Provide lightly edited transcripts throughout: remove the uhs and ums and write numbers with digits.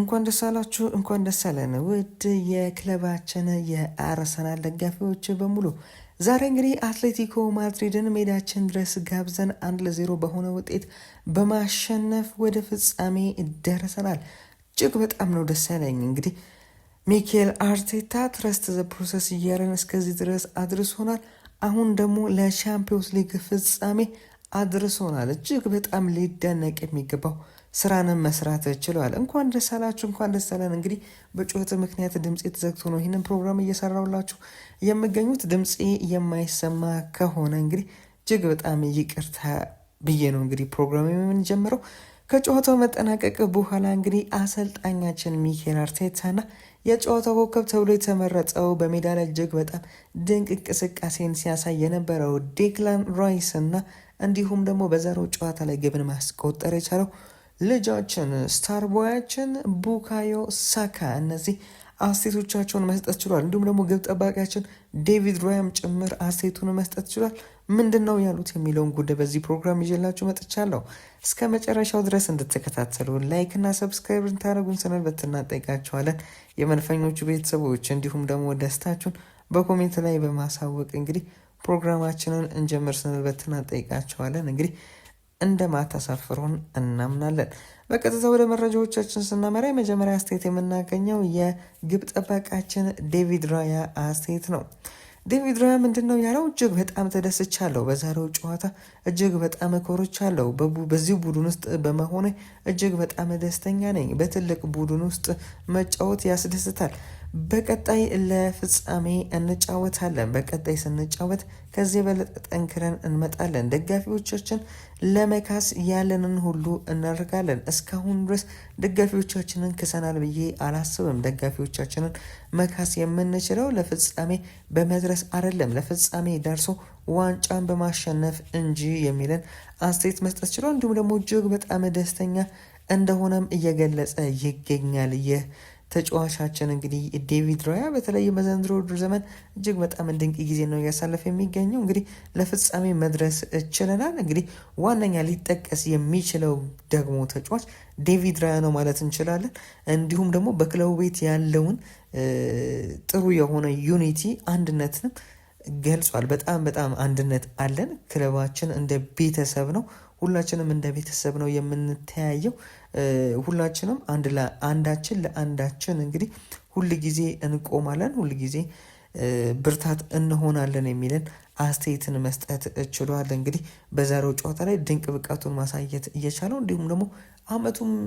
እንኳን ደስ አላችሁ፣ እንኳን ደስ አለን ውድ የክለባችን የአርሰናል ደጋፊዎች በሙሉ። ዛሬ እንግዲህ አትሌቲኮ ማድሪድን ሜዳችን ድረስ ጋብዘን 1-0 በሆነ ውጤት በማሸነፍ ወደ ፍጻሜ ደርሰናል። እጅግ በጣም ነው ደስ ያለኝ። እንግዲህ ሚኬል አርቴታ ትረስት ዘ ፕሮሰስ እያለን እስከዚህ ድረስ አድርሶናል። አሁን ደግሞ ለቻምፒዮንስ ሊግ ፍጻሜ አድርሶናል። እጅግ በጣም ሊደነቅ የሚገባው ስራንም መስራት ችለዋል። እንኳን ደስ አላችሁ፣ እንኳን ደስ አለን። እንግዲህ በጩኸት ምክንያት ድምፄ ተዘግቶ ነው ይህንን ፕሮግራም እየሰራሁላችሁ የምገኙት። ድምፄ የማይሰማ ከሆነ እንግዲህ እጅግ በጣም ይቅርታ ብዬ ነው እንግዲህ ፕሮግራም የምንጀምረው። ከጨዋታው መጠናቀቅ በኋላ እንግዲህ አሰልጣኛችን ሚኬል አርቴታና የጨዋታው ኮከብ ተብሎ የተመረጠው በሜዳ ላይ እጅግ በጣም ድንቅ እንቅስቃሴን ሲያሳይ የነበረው ዴክላን ራይስ እና እንዲሁም ደግሞ በዛሬው ጨዋታ ላይ ግብን ማስቆጠር የቻለው ልጃችን ስታር ቦያችን ቡካዮ ሳካ እነዚህ አስቴቶቻቸውን መስጠት ችሏል። እንዲሁም ደግሞ ግብ ጠባቂያችን ዴቪድ ራያም ጭምር አስቴቱን መስጠት ችሏል። ምንድን ነው ያሉት የሚለውን ጉዳይ በዚህ ፕሮግራም ይዤላችሁ መጥቻለሁ። እስከ መጨረሻው ድረስ እንድትከታተሉ ላይክ እና ሰብስክራይብ እንታደርጉን ስንል በትናጠይቃችኋለን። የመንፈኞቹ ቤተሰቦች እንዲሁም ደግሞ ደስታችሁን በኮሜንት ላይ በማሳወቅ እንግዲህ ፕሮግራማችንን እንጀምር ስንል በትናጠይቃችኋለን። እንግዲህ እንደማታሳፍሩን እናምናለን። በቀጥታ ወደ መረጃዎቻችን ስናመራ የመጀመሪያ አስተያየት የምናገኘው የግብ ጠባቃችን ዴቪድ ራያ አስተያየት ነው። ዴቪድ ራያ ምንድን ነው ያለው? እጅግ በጣም ተደስቻለሁ። በዛሬው ጨዋታ እጅግ በጣም ኮርቻለሁ። በዚህ ቡድን ውስጥ በመሆኔ እጅግ በጣም ደስተኛ ነኝ። በትልቅ ቡድን ውስጥ መጫወት ያስደስታል። በቀጣይ ለፍጻሜ እንጫወታለን። በቀጣይ ስንጫወት ከዚህ የበለጠ ጠንክረን እንመጣለን። ደጋፊዎቻችን ለመካስ ያለንን ሁሉ እናደርጋለን። እስካሁን ድረስ ደጋፊዎቻችንን ክሰናል ብዬ አላስብም። ደጋፊዎቻችንን መካስ የምንችለው ለፍጻሜ በመድረስ አይደለም፣ ለፍጻሜ ደርሶ ዋንጫን በማሸነፍ እንጂ የሚለን አስተያየት መስጠት ችሏል። እንዲሁም ደግሞ እጅግ በጣም ደስተኛ እንደሆነም እየገለጸ ይገኛል። ይህ ተጫዋቻችን እንግዲህ ዴቪድ ራያ በተለይም በዘንድሮ ውድድር ዘመን እጅግ በጣም ድንቅ ጊዜ ነው እያሳለፈ የሚገኘው። እንግዲህ ለፍጻሜ መድረስ ችለናል። እንግዲህ ዋነኛ ሊጠቀስ የሚችለው ደግሞ ተጫዋች ዴቪድ ራያ ነው ማለት እንችላለን። እንዲሁም ደግሞ በክለቡ ቤት ያለውን ጥሩ የሆነ ዩኒቲ አንድነትንም ገልጿል። በጣም አንድነት አለን። ክለባችን እንደ ቤተሰብ ነው። ሁላችንም እንደ ቤተሰብ ነው የምንተያየው። ሁላችንም አንዳችን ለአንዳችን እንግዲህ ሁል ጊዜ እንቆማለን፣ ሁል ጊዜ ብርታት እንሆናለን የሚልን አስተያየትን መስጠት ችሏል። እንግዲህ በዛሬው ጨዋታ ላይ ድንቅ ብቃቱን ማሳየት እየቻለው እንዲሁም ደግሞ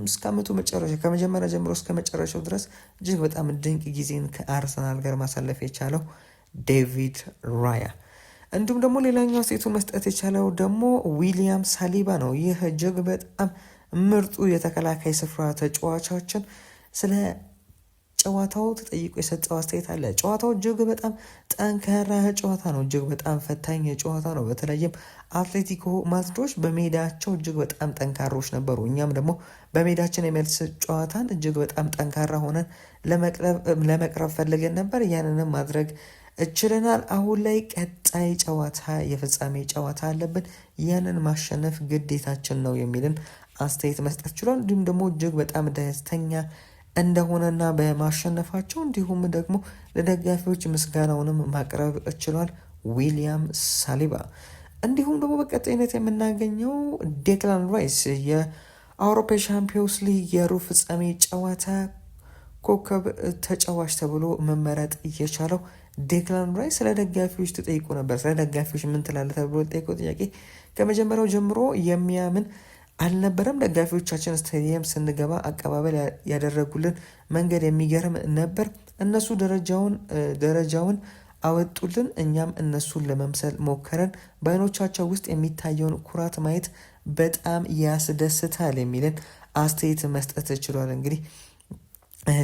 እስከ ዓመቱ መጨረሻ ከመጀመሪያ ጀምሮ እስከ መጨረሻው ድረስ እጅግ በጣም ድንቅ ጊዜን ከአርሰናል ጋር ማሳለፍ የቻለው ዴቪድ ራያ እንዲሁም ደግሞ ሌላኛው ሴቱን መስጠት የቻለው ደግሞ ዊሊያም ሳሊባ ነው። ይህ እጅግ በጣም ምርጡ የተከላካይ ስፍራ ተጫዋቻችን ስለ ጨዋታው ተጠይቆ የሰጠው አስተያየት አለ። ጨዋታው እጅግ በጣም ጠንካራ ጨዋታ ነው። እጅግ በጣም ፈታኝ ጨዋታ ነው። በተለይም አትሌቲኮ ማድሪዶች በሜዳቸው እጅግ በጣም ጠንካሮች ነበሩ። እኛም ደግሞ በሜዳችን የመልስ ጨዋታን እጅግ በጣም ጠንካራ ሆነን ለመቅረብ ፈልገን ነበር። ያንንም ማድረግ እችለናል። አሁን ላይ ቀጣይ ጨዋታ የፍጻሜ ጨዋታ አለብን። ያንን ማሸነፍ ግዴታችን ነው የሚልን አስተያየት መስጠት ችሏል። እንዲሁም ደግሞ እጅግ በጣም ደስተኛ እንደሆነና በማሸነፋቸው እንዲሁም ደግሞ ለደጋፊዎች ምስጋናውንም ማቅረብ ችሏል ዊሊያም ሳሊባ። እንዲሁም ደግሞ በቀጣይነት የምናገኘው ዴክላን ራይስ የአውሮፓ ሻምፒዮንስ ሊግ የሩብ ፍጻሜ ጨዋታ ኮከብ ተጫዋች ተብሎ መመረጥ እየቻለው ዴክላን ራይስ ስለ ደጋፊዎች ተጠይቆ ነበር። ስለ ደጋፊዎች ምን ትላለህ ተብሎ ተጠይቆ ጥያቄ ከመጀመሪያው ጀምሮ የሚያምን አልነበረም። ደጋፊዎቻችን ስታዲየም ስንገባ አቀባበል ያደረጉልን መንገድ የሚገርም ነበር። እነሱ ደረጃውን አወጡልን፣ እኛም እነሱን ለመምሰል ሞከረን። በዓይኖቻቸው ውስጥ የሚታየውን ኩራት ማየት በጣም ያስደስታል የሚልን አስተያየት መስጠት ችሏል። እንግዲህ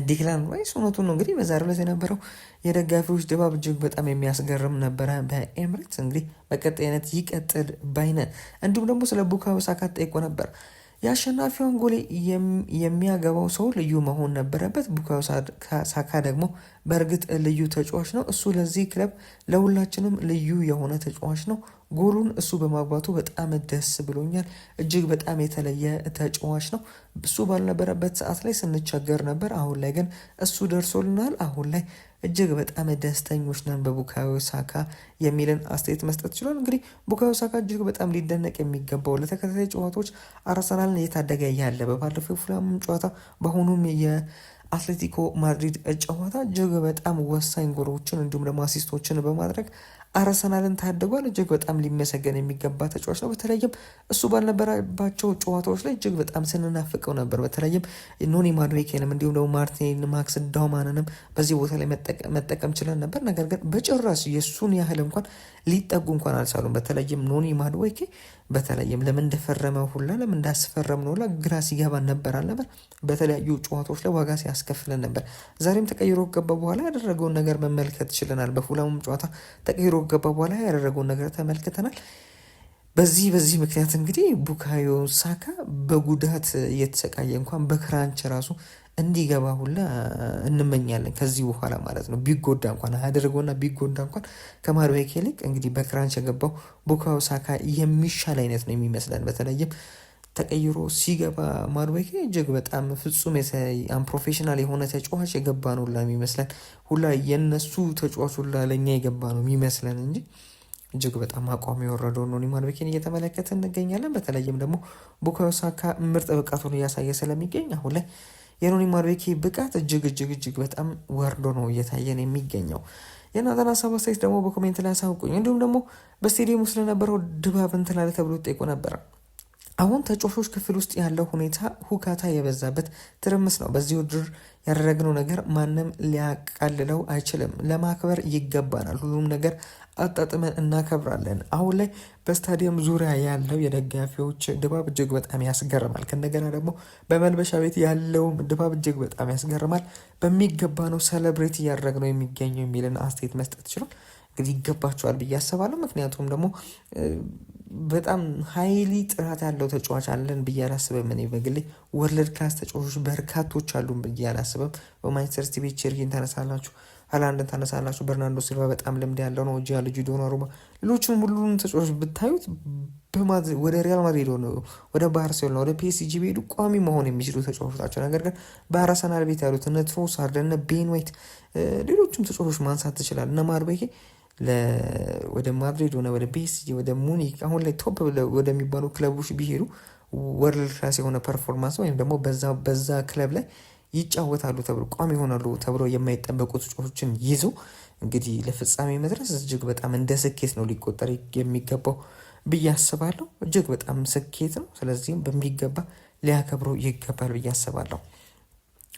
ዴክላን ራይስ እውነቱን ነው። እንግዲህ በዛሬው ዕለት የነበረው የደጋፊዎች ድባብ እጅግ በጣም የሚያስገርም ነበረ በኤምሬትስ። እንግዲህ በቀጣይነት ይቀጥል ባይነን። እንዲሁም ደግሞ ስለ ቡካዮ ሳካ ጠይቆ ነበር። የአሸናፊውን ጎል የሚያገባው ሰው ልዩ መሆን ነበረበት። ቡካዮ ሳካ ደግሞ በእርግጥ ልዩ ተጫዋች ነው። እሱ ለዚህ ክለብ ለሁላችንም ልዩ የሆነ ተጫዋች ነው። ጎሉን እሱ በማግባቱ በጣም ደስ ብሎኛል። እጅግ በጣም የተለየ ተጫዋች ነው። እሱ ባልነበረበት ሰዓት ላይ ስንቸገር ነበር። አሁን ላይ ግን እሱ ደርሶልናል። አሁን ላይ እጅግ በጣም ደስተኞች ነን በቡካዮ ሳካ የሚልን አስተያየት መስጠት ችሏል። እንግዲህ ቡካዮ ሳካ እጅግ በጣም ሊደነቅ የሚገባው ለተከታታይ ጨዋታዎች አርሰናልን እየታደገ ያለ በባለፈው ፉላም ጨዋታ በአሁኑም የአትሌቲኮ ማድሪድ ጨዋታ እጅግ በጣም ወሳኝ ጎሎችን እንዲሁም ደግሞ አሲስቶችን በማድረግ አርሰናልን ታድጓል። እጅግ በጣም ሊመሰገን የሚገባ ተጫዋች ነው። በተለይም እሱ ባልነበረባቸው ጨዋታዎች ላይ እጅግ በጣም ስንናፍቀው ነበር። በተለይም ኖኒ ማዱዌኬንም እንዲሁም ደግሞ ማርቲን ማክስ ዳውማንንም በዚህ ቦታ ላይ መጠቀም ችለን ነበር። ነገር ግን በጭራሽ የእሱን ያህል እንኳን ሊጠጉ እንኳን አልቻሉም። በተለይም ኖኒ ማዱዌኬ በተለይም ለምን እንደፈረመ ሁላ ለምን እንዳስፈረም ነው ግራ ሲገባን ነበር አልነበር። በተለያዩ ጨዋታዎች ላይ ዋጋ ሲያስከፍለን ነበር። ዛሬም ተቀይሮ ገባ በኋላ ያደረገውን ነገር መመልከት ችለናል። በፉላሙም ጨዋታ ተቀይሮ ገባ በኋላ ያደረገውን ነገር ተመልክተናል። በዚህ ምክንያት እንግዲህ ቡካዮ ሳካ በጉዳት እየተሰቃየ እንኳን በክራንች ራሱ እንዲገባ ሁላ እንመኛለን ከዚህ በኋላ ማለት ነው። ቢጎዳ እንኳን አያደርገውና ቢጎዳ እንኳን ከማዱዌኬ ይልቅ እንግዲህ በክራንች የገባው ቡካዮ ሳካ የሚሻል አይነት ነው የሚመስለን። በተለይም ተቀይሮ ሲገባ ማዱዌኬ እጅግ በጣም ፍጹም ፕሮፌሽናል የሆነ ተጫዋች የገባ ነው ሁላ የሚመስለን ሁላ የነሱ ተጫዋች ሁላ ለእኛ የገባ ነው የሚመስለን እንጂ እጅግ በጣም አቋም የወረደው ኖኒ ማዱዌኬን እየተመለከተ እንገኛለን። በተለይም ደግሞ ቡካዮ ሳካ ምርጥ ብቃቱን እያሳየ ስለሚገኝ አሁን ላይ የኖኒ ማዱዌኬ ብቃት እጅግ በጣም ወርዶ ነው እየታየን የሚገኘው። የእናንተን ሀሳብ አስተያየት ደግሞ በኮሜንት ላይ አሳውቁኝ። እንዲሁም ደግሞ በስቴዲየም ውስጥ ለነበረው ድባብ እንትን አለ ተብሎ ጠይቆ ነበረ። አሁን ተጫዋቾች ክፍል ውስጥ ያለው ሁኔታ ሁካታ የበዛበት ትርምስ ነው። በዚህ ውድድር ያደረግነው ነገር ማንም ሊያቃልለው አይችልም። ለማክበር ይገባናል። ሁሉም ነገር አጣጥመን እናከብራለን። አሁን ላይ በስታዲየም ዙሪያ ያለው የደጋፊዎች ድባብ እጅግ በጣም ያስገርማል። ከእንደገና ደግሞ በመልበሻ ቤት ያለውም ድባብ እጅግ በጣም ያስገርማል። በሚገባ ነው ሰለብሬት እያደረግነው የሚገኘው የሚልን አስተያየት መስጠት ችሏል። እንግዲህ ይገባቸዋል ብዬ አስባለሁ። ምክንያቱም ደግሞ በጣም ሀይሊ ጥራት ያለው ተጫዋች አለን ብዬ አላስብም። እኔ በግሌ ወርልድ ክላስ ተጫዋቾች በርካቶች አሉን ብዬ አላስብም። በማንቸስተር ሲቲ ቤት ቼልሲን ታነሳላችሁ፣ ሃላንድን ታነሳላችሁ፣ በርናርዶ ሲልቫ በጣም ልምድ ያለው ነው፣ ልጁ ዶናሩማ፣ ሌሎችም ሁሉንም ተጫዋቾች ብታዩት ወደ ሪያል ማድሪድ ወደ ባርሴሎና ወደ ፒኤስጂ ቢሄዱ ቋሚ መሆን የሚችሉ ተጫዋቾች ናቸው። ነገር ግን በአርሰናል ቤት ያሉት እነ ትሮሳርድ እነ ቤን ዋይት ሌሎችም ተጫዋቾች ማንሳት ትችላል። እነ ማዱዌኬ ወደ ማድሪድ ሆነ ወደ ፒኤስጂ ወደ ሙኒክ አሁን ላይ ቶፕ ወደሚባሉ ክለቦች ቢሄዱ ወርልድ ክላስ የሆነ ፐርፎርማንስ ወይም ደግሞ በዛ ክለብ ላይ ይጫወታሉ ተብሎ ቋሚ ይሆናሉ ተብሎ የማይጠበቁ ተጫዋቾችን ይዞ እንግዲህ ለፍጻሜ መድረስ እጅግ በጣም እንደ ስኬት ነው ሊቆጠር የሚገባው ብዬ አስባለሁ። እጅግ በጣም ስኬት ነው። ስለዚህም በሚገባ ሊያከብሩ ይገባል ብዬ አስባለሁ።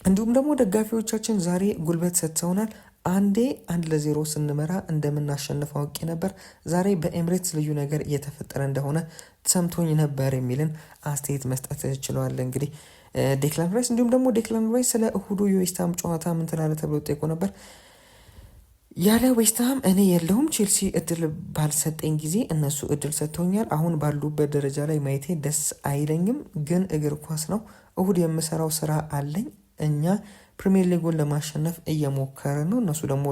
እንዲሁም ደግሞ ደጋፊዎቻችን ዛሬ ጉልበት ሰጥተውናል። አንዴ 1-0 ስንመራ እንደምናሸንፍ አውቄ ነበር። ዛሬ በኤምሬትስ ልዩ ነገር እየተፈጠረ እንደሆነ ሰምቶኝ ነበር የሚልን አስተያየት መስጠት ችለዋል። እንግዲህ ዴክላን ራይስ እንዲሁም ደግሞ ዴክላን ራይስ ስለ እሁዱ የዌስትሃም ጨዋታ ምን ትላለህ ተብሎ ጠይቆ ነበር። ያለ ዌስትሃም እኔ የለሁም። ቼልሲ እድል ባልሰጠኝ ጊዜ እነሱ እድል ሰጥተውኛል። አሁን ባሉበት ደረጃ ላይ ማየቴ ደስ አይለኝም፣ ግን እግር ኳስ ነው። እሁድ የምሰራው ስራ አለኝ። እኛ ፕሪሚየር ሊጉን ለማሸነፍ እየሞከረ ነው፣ እነሱ ደግሞ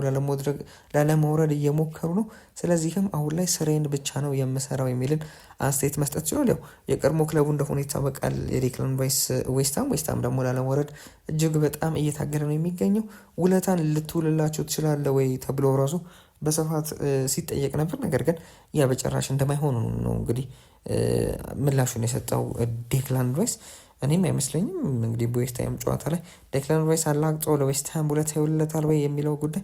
ላለመውረድ እየሞከሩ ነው። ስለዚህም አሁን ላይ ስሬን ብቻ ነው የምሰራው የሚልን አስተያየት መስጠት ችሏል። ያው የቀድሞ ክለቡ እንደሆነ ይታወቃል የዴክላን ራይስ ዌስትሃም ደግሞ ላለመውረድ እጅግ በጣም እየታገለ ነው የሚገኘው። ውለታን ልትውልላቸው ትችላለ ወይ ተብሎ ራሱ በስፋት ሲጠየቅ ነበር። ነገር ግን ያ በጭራሽ እንደማይሆኑ ነው እንግዲህ ምላሹን የሰጠው ዴክላን ራይስ። እኔም አይመስለኝም እንግዲህ በዌስትሃም ጨዋታ ላይ ዴክላን ራይስ አላግጦ ለዌስትሃም ውለታ ይውልለታል ወይ የሚለው ጉዳይ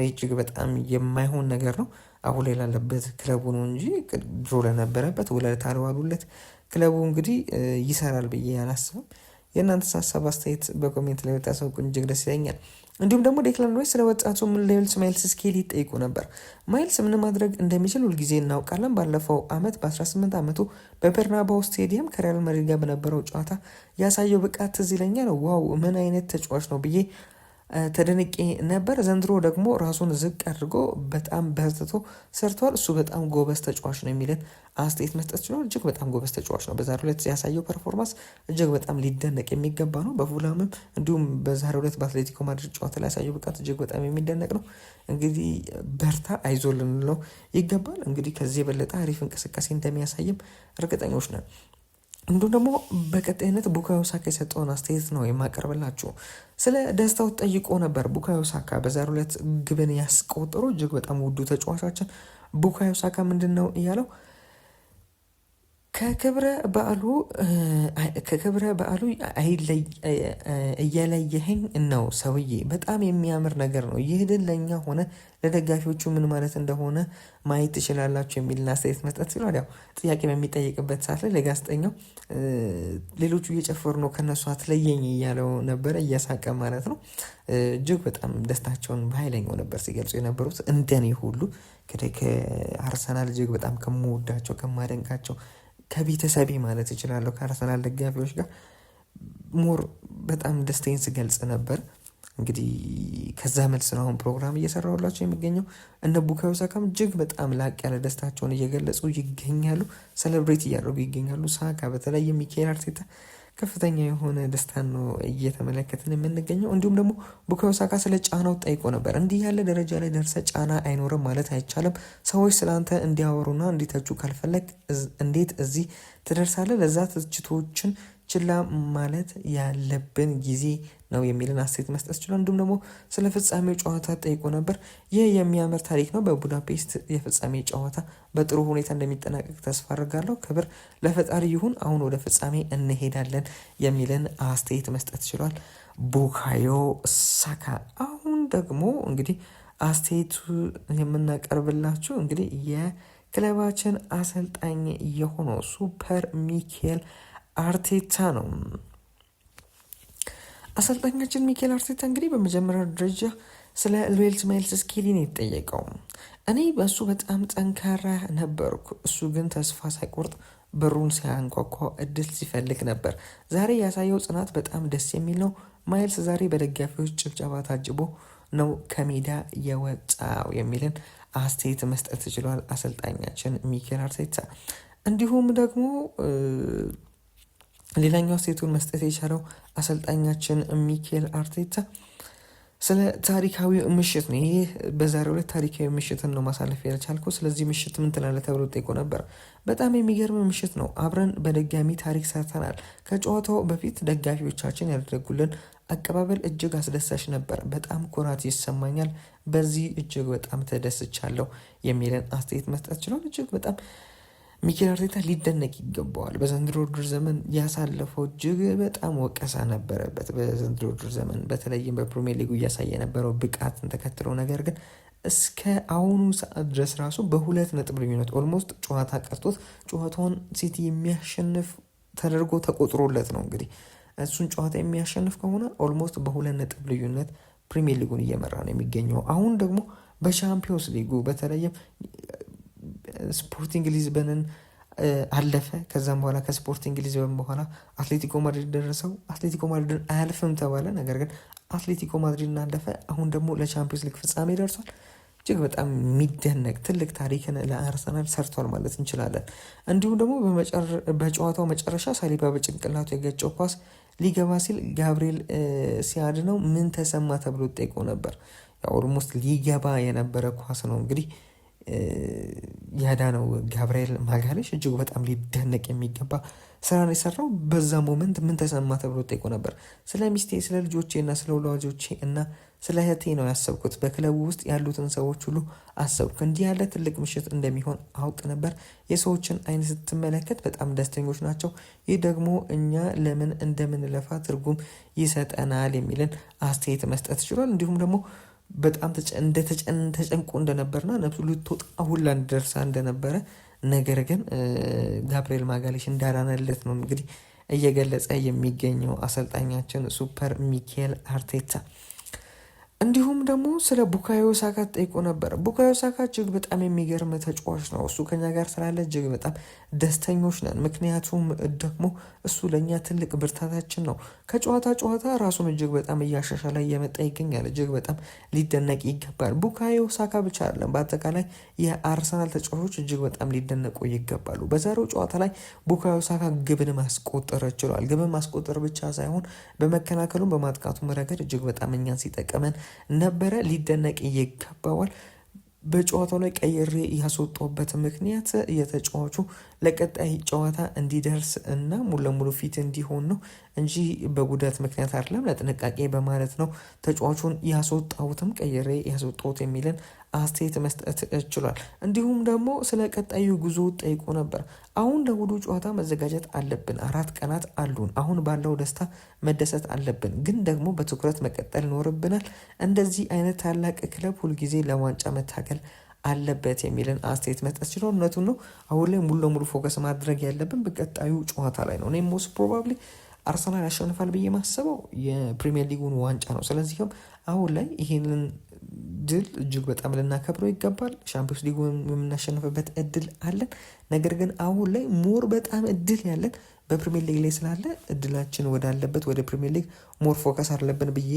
እጅግ በጣም የማይሆን ነገር ነው። አሁን ላይ ላለበት ክለቡ ነው እንጂ ድሮ ለነበረበት ውለታ አልዋሉለት ክለቡ እንግዲህ ይሰራል ብዬ አላስብም። የእናንተ ሀሳብ አስተያየት በኮሜንት ላይ ብታሳውቁኝ እጅግ ደስ ይለኛል። እንዲሁም ደግሞ ዴክላን ራይስ ስለ ወጣቱ ማይልስ ስኬሊ ይጠይቁ ነበር። ማይልስ ምን ማድረግ እንደሚችል ሁልጊዜ እናውቃለን። ባለፈው ዓመት በ18 ዓመቱ በበርናባው ስቴዲየም ከሪያል ማድሪድ ጋር በነበረው ጨዋታ ያሳየው ብቃት ትዝ ይለኛል። ዋው ምን አይነት ተጫዋች ነው ብዬ ተደንቄ ነበር። ዘንድሮ ደግሞ ራሱን ዝቅ አድርጎ በጣም በርትቶ ሰርቷል። እሱ በጣም ጎበዝ ተጫዋች ነው የሚልን አስተያየት መስጠት ችሏል። እጅግ በጣም ጎበዝ ተጫዋች ነው። በዛሬው ዕለት ያሳየው ፐርፎርማንስ እጅግ በጣም ሊደነቅ የሚገባ ነው። በፉላምም እንዲሁም በዛሬው ዕለት በአትሌቲኮ ማድሪድ ጨዋታ ላይ ያሳየው ብቃት እጅግ በጣም የሚደነቅ ነው። እንግዲህ በርታ አይዞ ልንለው ይገባል። እንግዲህ ከዚህ የበለጠ አሪፍ እንቅስቃሴ እንደሚያሳይም እርግጠኞች ነን። እንዲሁም ደግሞ በቀጣይነት ቡካዮ ሳካ የሰጠውን አስተያየት ነው የማቀርብላችሁ። ስለ ደስታው ጠይቆ ነበር። ቡካዮ ሳካ በዛሬው ዕለት ግብን ያስቆጠሩ እጅግ በጣም ውዱ ተጫዋቻችን ቡካዮ ሳካ ምንድን ነው እያለው ከክብረ በዓሉ እየለየኸኝ ነው ሰውዬ፣ በጣም የሚያምር ነገር ነው። ይህ ድል ለእኛ ሆነ ለደጋፊዎቹ ምን ማለት እንደሆነ ማየት ትችላላችሁ የሚልና አስተያየት መስጠት ሲሏል። ያው ጥያቄ በሚጠይቅበት ሰዓት ላይ ለጋዜጠኛው ሌሎቹ እየጨፈሩ ነው ከነሱ አትለየኝ እያለው ነበረ፣ እያሳቀ ማለት ነው። እጅግ በጣም ደስታቸውን በኃይለኛው ነበር ሲገልጹ የነበሩት። እንደኔ ሁሉ ከአርሰናል እጅግ በጣም ከምወዳቸው ከማደንቃቸው ከቤተሰቤ ማለት እችላለሁ ከአርሰናል ደጋፊዎች ጋር ሞር በጣም ደስታዬን ስገልጽ ነበር። እንግዲህ ከዛ መልስ ነው አሁን ፕሮግራም እየሰራሁላቸው የሚገኘው። እነ ቡካዮ ሳካም እጅግ በጣም ላቅ ያለ ደስታቸውን እየገለጹ ይገኛሉ፣ ሴሌብሬት እያደረጉ ይገኛሉ። ሳካ በተለይ ሚኬል አርቴታ ከፍተኛ የሆነ ደስታን ነው እየተመለከትን የምንገኘው። እንዲሁም ደግሞ ቡካዮ ሳካ ስለ ጫናው ጠይቆ ነበር። እንዲህ ያለ ደረጃ ላይ ደርሰ ጫና አይኖርም ማለት አይቻልም። ሰዎች ስላንተ እንዲያወሩና እንዲተቹ ካልፈለግ እንዴት እዚህ ትደርሳለህ? ለዛ ትችቶችን ችላ ማለት ያለብን ጊዜ ነው የሚልን አስተያየት መስጠት ችሏል። እንዲሁም ደግሞ ስለ ፍጻሜው ጨዋታ ጠይቆ ነበር። ይህ የሚያምር ታሪክ ነው። በቡዳፔስት የፍጻሜ ጨዋታ በጥሩ ሁኔታ እንደሚጠናቀቅ ተስፋ አድርጋለሁ። ክብር ለፈጣሪ ይሁን። አሁን ወደ ፍጻሜ እንሄዳለን የሚልን አስተያየት መስጠት ችሏል ቡካዮ ሳካ። አሁን ደግሞ እንግዲህ አስተያየቱ የምናቀርብላችሁ እንግዲህ የክለባችን አሰልጣኝ የሆነው ሱፐር ሚኬል አርቴታ ነው። አሰልጣኛችን ሚኬል አርቴታ እንግዲህ በመጀመሪያ ደረጃ ስለ ሉዊስ ማይልስ ስኬሊ ነው የተጠየቀው። እኔ በእሱ በጣም ጠንካራ ነበርኩ፣ እሱ ግን ተስፋ ሳይቆርጥ በሩን ሲያንኳኳ እድል ሲፈልግ ነበር። ዛሬ ያሳየው ጽናት በጣም ደስ የሚል ነው። ማይልስ ዛሬ በደጋፊዎች ጭብጨባ ታጅቦ ነው ከሜዳ የወጣው የሚልን አስተያየት መስጠት ችሏል አሰልጣኛችን ሚኬል አርቴታ። እንዲሁም ደግሞ ሌላኛው አስተያየቱን መስጠት የቻለው አሰልጣኛችን ሚኬል አርቴታ ስለ ታሪካዊ ምሽት ነው። ይህ በዛሬው ዕለት ታሪካዊ ምሽትን ነው ማሳለፍ ያልቻልኩ፣ ስለዚህ ምሽት ምን ትላለህ ተብሎ ጠይቆ ነበር። በጣም የሚገርም ምሽት ነው። አብረን በድጋሚ ታሪክ ሰርተናል። ከጨዋታው በፊት ደጋፊዎቻችን ያደረጉልን አቀባበል እጅግ አስደሳች ነበር። በጣም ኩራት ይሰማኛል። በዚህ እጅግ በጣም ተደስቻለሁ የሚልን አስተያየት መስጠት ችሏል። እጅግ በጣም ሚኬል አርቴታ ሊደነቅ ይገባዋል። በዘንድሮ ውድድር ዘመን ያሳለፈው እጅግ በጣም ወቀሳ ነበረበት። በዘንድሮ ውድድር ዘመን በተለይም በፕሪሚየር ሊጉ እያሳየ የነበረው ብቃትን ተከትሎ፣ ነገር ግን እስከ አሁኑ ሰዓት ድረስ ራሱ በ2 ነጥብ ልዩነት ኦልሞስት ጨዋታ ቀርቶት ጨዋታውን ሲቲ የሚያሸንፍ ተደርጎ ተቆጥሮለት ነው። እንግዲህ እሱን ጨዋታ የሚያሸንፍ ከሆነ ኦልሞስት በ2 ነጥብ ልዩነት ፕሪሚየር ሊጉን እየመራ ነው የሚገኘው። አሁን ደግሞ በቻምፒዮንስ ሊጉ በተለይም ስፖርቲንግ ሊዝበንን አለፈ። ከዛም በኋላ ከስፖርቲንግ ሊዝበን በኋላ አትሌቲኮ ማድሪድ ደረሰው። አትሌቲኮ ማድሪድን አያልፍም ተባለ፣ ነገር ግን አትሌቲኮ ማድሪድን አለፈ። አሁን ደግሞ ለቻምፒዮንስ ሊግ ፍጻሜ ደርሷል። እጅግ በጣም የሚደነቅ ትልቅ ታሪክን ለአርሰናል ሰርቷል ማለት እንችላለን። እንዲሁም ደግሞ በጨዋታው መጨረሻ ሳሊባ በጭንቅላቱ የገጨው ኳስ ሊገባ ሲል ጋብሪኤል ሲያድነው ምን ተሰማ ተብሎ ጠይቆ ነበር። ኦልሞስት ሊገባ የነበረ ኳስ ነው እንግዲህ ያዳነው ጋብሪኤል ማጋሌሽ። እጅግ በጣም ሊደነቅ የሚገባ ስራን የሰራው። በዛ ሞመንት ምን ተሰማ ተብሎ ጠይቆ ነበር። ስለ ሚስቴ፣ ስለ ልጆቼ እና ስለ ወላጆቼ እና ስለ እህቴ ነው ያሰብኩት። በክለቡ ውስጥ ያሉትን ሰዎች ሁሉ አሰብኩ። እንዲህ ያለ ትልቅ ምሽት እንደሚሆን አውቅ ነበር። የሰዎችን አይን ስትመለከት በጣም ደስተኞች ናቸው። ይህ ደግሞ እኛ ለምን እንደምንለፋ ትርጉም ይሰጠናል የሚልን አስተያየት መስጠት ችሏል። እንዲሁም ደግሞ በጣም ተጨንቆ እንደነበርና ነፍሱ ልትወጣ ሁላ እንደርሳ እንደነበረ፣ ነገር ግን ጋብሪኤል ማጋሌሽ እንዳዳነለት ነው እንግዲህ እየገለጸ የሚገኘው አሰልጣኛችን ሱፐር ሚኬል አርቴታ። እንዲሁም ደግሞ ስለ ቡካዮ ሳካ ጠይቆ ነበር። ቡካዮ ሳካ እጅግ በጣም የሚገርም ተጫዋች ነው። እሱ ከኛ ጋር ስላለ እጅግ በጣም ደስተኞች ነን። ምክንያቱም ደግሞ እሱ ለእኛ ትልቅ ብርታታችን ነው። ከጨዋታ ራሱን እጅግ በጣም እያሻሻለ እየመጣ ይገኛል። እጅግ በጣም ሊደነቅ ይገባል። ቡካዮ ሳካ ብቻ አይደለም፣ በአጠቃላይ የአርሰናል ተጫዋቾች እጅግ በጣም ሊደነቁ ይገባሉ። በዛሬው ጨዋታ ላይ ቡካዮ ሳካ ግብን ማስቆጠር ችሏል። ግብን ማስቆጠር ብቻ ሳይሆን በመከላከሉም በማጥቃቱም ረገድ እጅግ በጣም እኛን ሲጠቀመን ነበረ። ሊደነቅ ይገባዋል። በጨዋታው ላይ ቀይሬ ያስወጣበት ምክንያት የተጫዋቹ ለቀጣይ ጨዋታ እንዲደርስ እና ሙሉ ለሙሉ ፊት እንዲሆን ነው እንጂ በጉዳት ምክንያት አይደለም፣ ለጥንቃቄ በማለት ነው ተጫዋቹን ያስወጣሁትም ቀይሬ ያስወጣሁት የሚልን አስተያየት መስጠት ችሏል። እንዲሁም ደግሞ ስለ ቀጣዩ ጉዞ ጠይቆ ነበር። አሁን ለእሁዱ ጨዋታ መዘጋጀት አለብን። 4 ቀናት አሉን። አሁን ባለው ደስታ መደሰት አለብን፣ ግን ደግሞ በትኩረት መቀጠል ይኖርብናል። እንደዚህ አይነት ታላቅ ክለብ ሁልጊዜ ለዋንጫ መታገል አለበት የሚልን አስተያየት መስጠት ችሏል። እውነቱን ነው። አሁን ላይ ሙሉ ለሙሉ ፎከስ ማድረግ ያለብን በቀጣዩ ጨዋታ ላይ ነው። እኔም ሞስት ፕሮባብሊ አርሰናል ያሸንፋል ብዬ ማስበው የፕሪሚየር ሊጉን ዋንጫ ነው። ስለዚህም አሁን ላይ ይሄንን ድል እጅግ በጣም ልናከብረው ይገባል። ሻምፒዮንስ ሊጉን የምናሸንፍበት እድል አለን። ነገር ግን አሁን ላይ ሞር በጣም እድል ያለን በፕሪሚየር ሊግ ላይ ስላለ እድላችን ወዳለበት ወደ ፕሪሚየር ሊግ ሞር ፎከስ አለብን ብዬ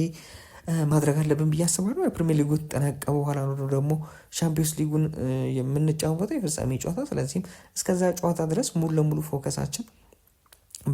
ማድረግ አለብን ብዬ አስባለሁ። የፕሪሚየር ሊጉ ተጠናቀቀ በኋላ ነው ደግሞ ሻምፒዮንስ ሊጉን የምንጫወተው የፍጻሜ ጨዋታ። ስለዚህም እስከዛ ጨዋታ ድረስ ሙሉ ለሙሉ ፎከሳችን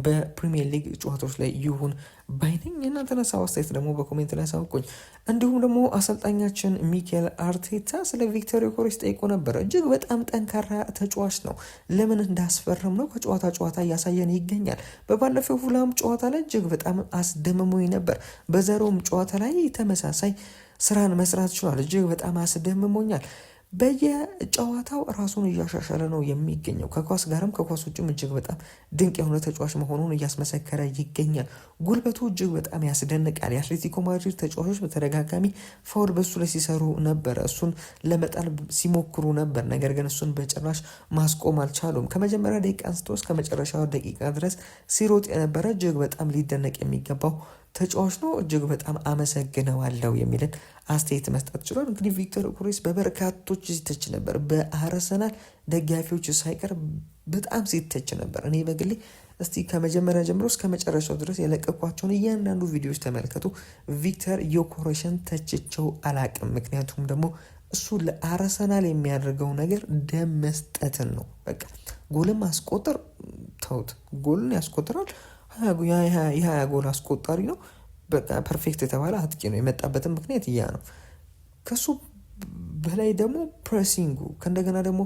በፕሪሚየር ሊግ ጨዋታዎች ላይ ይሁን ባይነኝ። የእናንተን ሀሳብ አስተያየት ደግሞ በኮሜንት ላይ አሳውቁኝ። እንዲሁም ደግሞ አሰልጣኛችን ሚኬል አርቴታ ስለ ቪክተር ዮኬሬስ ጠይቆ ነበረ። እጅግ በጣም ጠንካራ ተጫዋች ነው። ለምን እንዳስፈርም ነው ከጨዋታ እያሳየን ይገኛል። በባለፈው ፉላም ጨዋታ ላይ እጅግ በጣም አስደምሞኝ ነበር። በዛሬውም ጨዋታ ላይ ተመሳሳይ ስራን መስራት ችሏል። እጅግ በጣም አስደምሞኛል። በየጨዋታው ራሱን እያሻሻለ ነው የሚገኘው። ከኳስ ጋርም ከኳስ ውጭም እጅግ በጣም ድንቅ የሆነ ተጫዋች መሆኑን እያስመሰከረ ይገኛል። ጉልበቱ እጅግ በጣም ያስደንቃል። የአትሌቲኮ ማድሪድ ተጫዋቾች በተደጋጋሚ ፋውል በሱ ላይ ሲሰሩ ነበረ፣ እሱን ለመጣል ሲሞክሩ ነበር። ነገር ግን እሱን በጭራሽ ማስቆም አልቻሉም። ከመጀመሪያ ደቂቃ አንስቶ እስከ መጨረሻው ደቂቃ ድረስ ሲሮጥ የነበረ እጅግ በጣም ሊደነቅ የሚገባው ተጫዋች ነው። እጅግ በጣም አመሰግነዋለሁ የሚልን አስተያየት መስጠት ችሏል። እንግዲህ ቪክተር ዮኬሬስ በበርካቶች ሲተች ነበር፣ በአርሰናል ደጋፊዎች ሳይቀር በጣም ሲተች ነበር። እኔ በግሌ እስቲ ከመጀመሪያ ጀምሮ እስከ መጨረሻው ድረስ የለቀቋቸውን እያንዳንዱ ቪዲዮዎች ተመልከቱ። ቪክተር ዮኬሬስን ተችቸው አላቅም። ምክንያቱም ደግሞ እሱ ለአርሰናል የሚያደርገው ነገር ደም መስጠትን ነው። በቃ ጎልም ማስቆጠር ተውት፣ ጎልን ያስቆጥራል። 20 ጎል አስቆጣሪ ነው። በቃ ፐርፌክት የተባለ አጥቂ ነው። የመጣበትም ምክንያት ያ ነው። ከሱ በላይ ደግሞ ፕሬሲንጉ ከእንደገና ደግሞ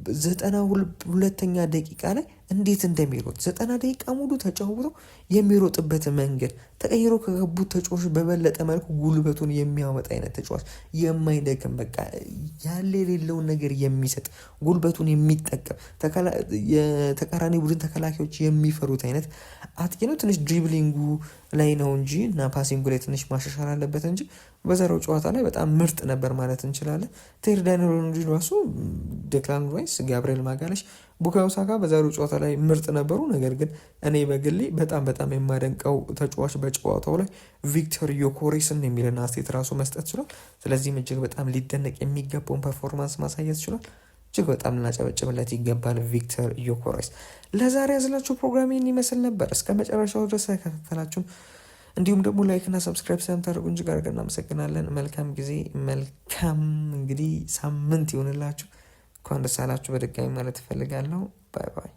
92ኛ ደቂቃ ላይ እንዴት እንደሚሮጥ 90 ደቂቃ ሙሉ ተጫውቶ የሚሮጥበት መንገድ ተቀይሮ ከገቡት ተጫዋቾች በበለጠ መልኩ ጉልበቱን የሚያወጣ አይነት ተጫዋች፣ የማይደክም በቃ ያለ የሌለውን ነገር የሚሰጥ ጉልበቱን የሚጠቀም የተቃራኒ ቡድን ተከላካዮች የሚፈሩት አይነት አጥቂ ነው። ትንሽ ድሪብሊንጉ ላይ ነው እንጂ እና ፓሲንጉ ላይ ትንሽ ማሻሻል አለበት እንጂ በዛሬው ጨዋታ ላይ በጣም ምርጥ ነበር ማለት እንችላለን። ቴሪ ዳንኤል ራሱ፣ ዴክላን ራይስ፣ ጋብሪኤል ማጋለሽ፣ ቡካዮ ሳካ በዛሬው ጨዋታ ላይ ምርጥ ነበሩ። ነገር ግን እኔ በግሌ በጣም የማደንቀው ተጫዋች በጨዋታው ላይ ቪክተር ዮኬሬስን የሚልና አስተያየት ራሱ መስጠት ችሏል። ስለዚህም እጅግ በጣም ሊደነቅ የሚገባውን ፐርፎርማንስ ማሳየት ችሏል። እጅግ በጣም ልናጨበጭብለት ይገባል ቪክተር ዮኬሬስ። ለዛሬ ያዝላችሁ ፕሮግራም ይህን ይመስል ነበር። እስከ መጨረሻው ድረስ ከተከታተላችሁን እንዲሁም ደግሞ ላይክና ሰብስክራይብ ስለምታደርጉ እጅግ አድርገን እናመሰግናለን። መልካም ጊዜ፣ መልካም እንግዲህ ሳምንት ይሆንላችሁ። እንኳን ደስ አላችሁ በድጋሚ ማለት እፈልጋለሁ። ባይ ባይ።